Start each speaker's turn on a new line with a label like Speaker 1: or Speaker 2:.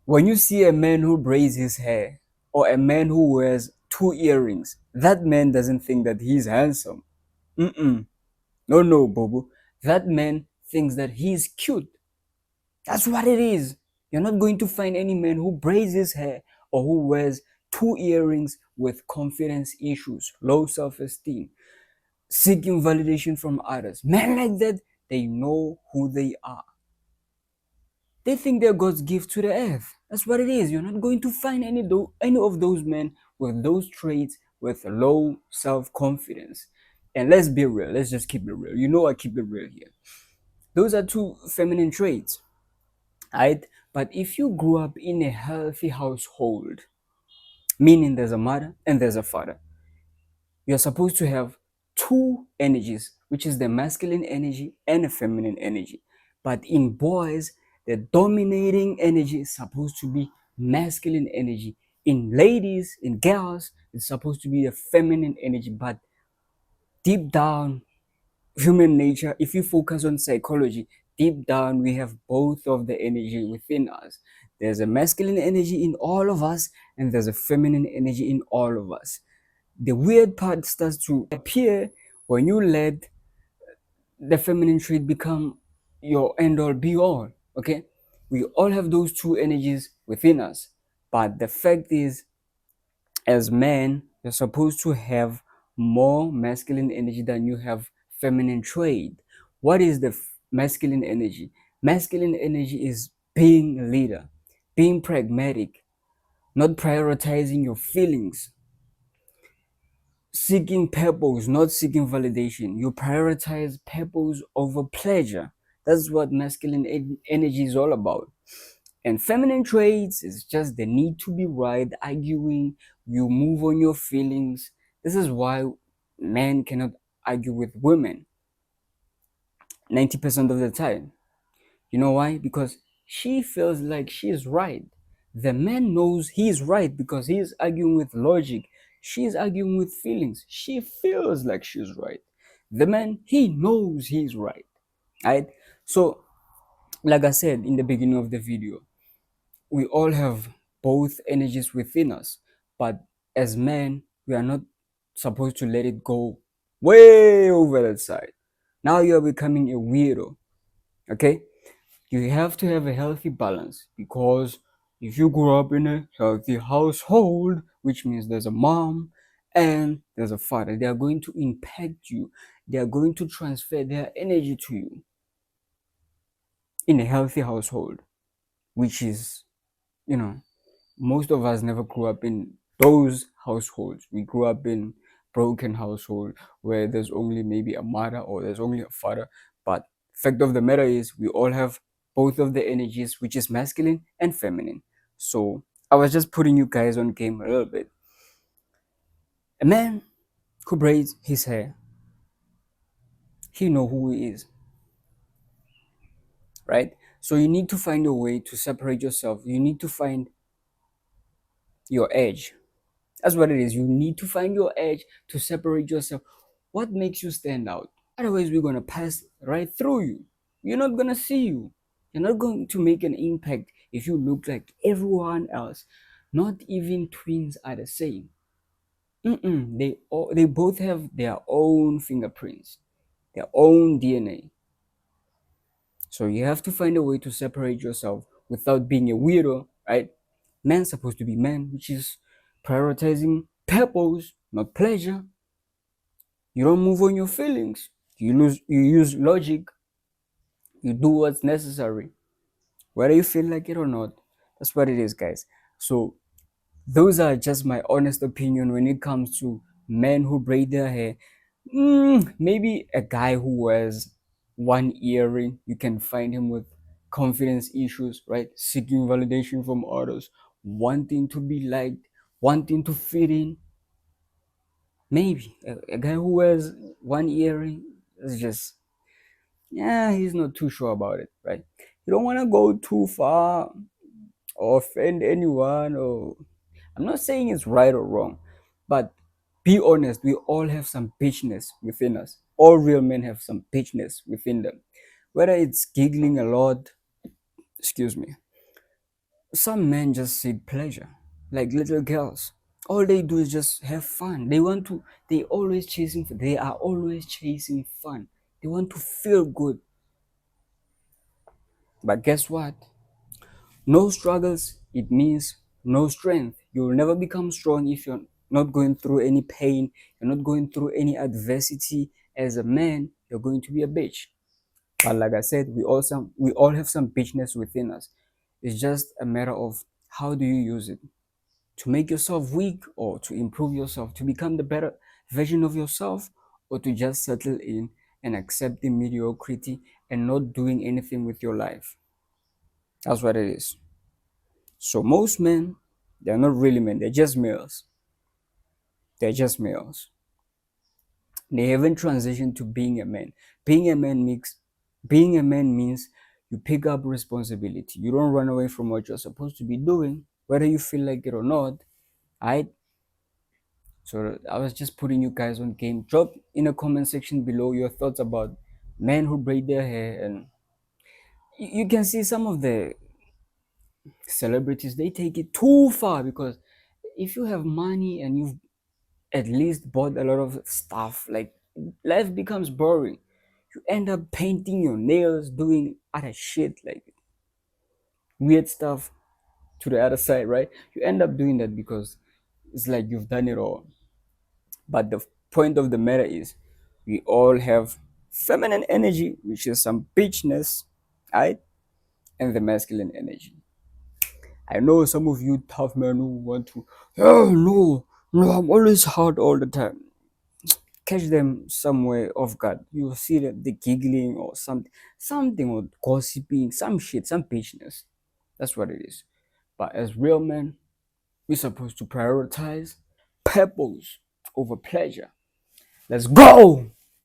Speaker 1: When you see a man who braids his hair or a man who wears two earrings, that man doesn't think that he's handsome. Mm-mm. No, no, Bobo. That man thinks that he's cute. That's what it is. You're not going to find any man who braids his hair or who wears two earrings with confidence issues, low self esteem, seeking validation from others. Men like that, they know who they are. They think they're God's gift to the earth. That's what it is. You're not going to find any of those men with those traits with low self confidence. And let's be real. Let's just keep it real. You know I keep it real here. Those are two feminine traits, right? But if you grew up in a healthy household, meaning there's a mother and there's a father, you're supposed to have two energies, which is the masculine energy and the feminine energy. But in boys, the dominating energy is supposed to be masculine energy. In ladies, in girls, it's supposed to be the feminine energy. But deep down, human nature, if you focus on psychology, deep down, we have both of the energy within us. There's a masculine energy in all of us, and there's a feminine energy in all of us. The weird part starts to appear when you let the feminine trait become your end all be all. Okay, we all have those two energies within us, but the fact is, as men, you're supposed to have more masculine energy than you have feminine trait. What is the masculine energy? Masculine energy is being a leader, being pragmatic, not prioritizing your feelings, seeking purpose, not seeking validation. You prioritize purpose over pleasure. That's what masculine energy is all about. And feminine traits is just the need to be right, arguing, you move on your feelings. This is why men cannot argue with women 90% of the time. You know why? Because she feels like she's right. The man knows he's right because he's arguing with logic. She's arguing with feelings. She feels like she's right. The man, he knows he's right. Right? So, like I said in the beginning of the video, we all have both energies within us. But as men, we are not supposed to let it go way over that side. Now you are becoming a weirdo. Okay? You have to have a healthy balance, because if you grow up in a healthy household, which means there's a mom and there's a father, they are going to impact you, they are going to transfer their energy to you in a healthy household, which is, you know, most of us never grew up in those households. We grew up in broken household where there's only maybe a mother or there's only a father. But fact of the matter is we all have both of the energies, which is masculine and feminine. So I was just putting you guys on game a little bit. A man who braids his hair, he know who he is, right? So you need to find a way to separate yourself. You need to find your edge. That's what it is. You need to find your edge to separate yourself. What makes you stand out? Otherwise, we're going to pass right through you. We're not going to see you. You're not going to make an impact if you look like everyone else. Not even twins are the same. They both have their own fingerprints, their own DNA. So you have to find a way to separate yourself without being a weirdo, right? Man's supposed to be man, which is prioritizing purpose, not pleasure. You don't move on your feelings. You use logic. You do what's necessary, whether you feel like it or not. That's what it is, guys. So those are just my honest opinion when it comes to men who braid their hair. Maybe a guy who wears one earring, you can find him with confidence issues, right? Seeking validation from others, wanting to be liked, wanting to fit in. Maybe a guy who wears one earring is just, yeah, he's not too sure about it, right? You don't want to go too far or offend anyone, or I'm not saying it's right or wrong, but be honest, we all have some bitchness within us. All real men have some bitchness within them. Whether it's giggling a lot, excuse me, Some men just seek pleasure, like little girls. All they do is just have fun. They are always chasing fun. They want to feel good. But guess what? No struggles, it means no strength. You'll never become strong if you're not going through any pain, you're not going through any adversity. As a man, you're going to be a bitch. But like I said, we all have some bitchness within us. It's just a matter of how do you use it to make yourself weak or to improve yourself, to become the better version of yourself, or to just settle in and accept the mediocrity and not doing anything with your life. That's what it is. So most men, they're not really men, they're just males. They're just males. They haven't transitioned to being a man. Being a man makes being a man means you pick up responsibility. You don't run away from what you're supposed to be doing, whether you feel like it or not. I So I was just putting you guys on game. Drop in a comment section below your thoughts about men who braid their hair, and you can see some of the celebrities, they take it too far, because if you have money and you've at least bought a lot of stuff, like, life becomes boring. You end up painting your nails, doing other shit like weird stuff to the other side, right? You end up doing that because it's like you've done it all. But the point of the matter is, we all have feminine energy, which is some bitchness, right? And the masculine energy. I know some of you tough men who want to, oh no, no, I'm always hard all the time. Catch them somewhere off guard. You see that the giggling or something or gossiping, some shit, some bitchness. That's what it is. But as real men, we're supposed to prioritize purpose over pleasure. Let's go!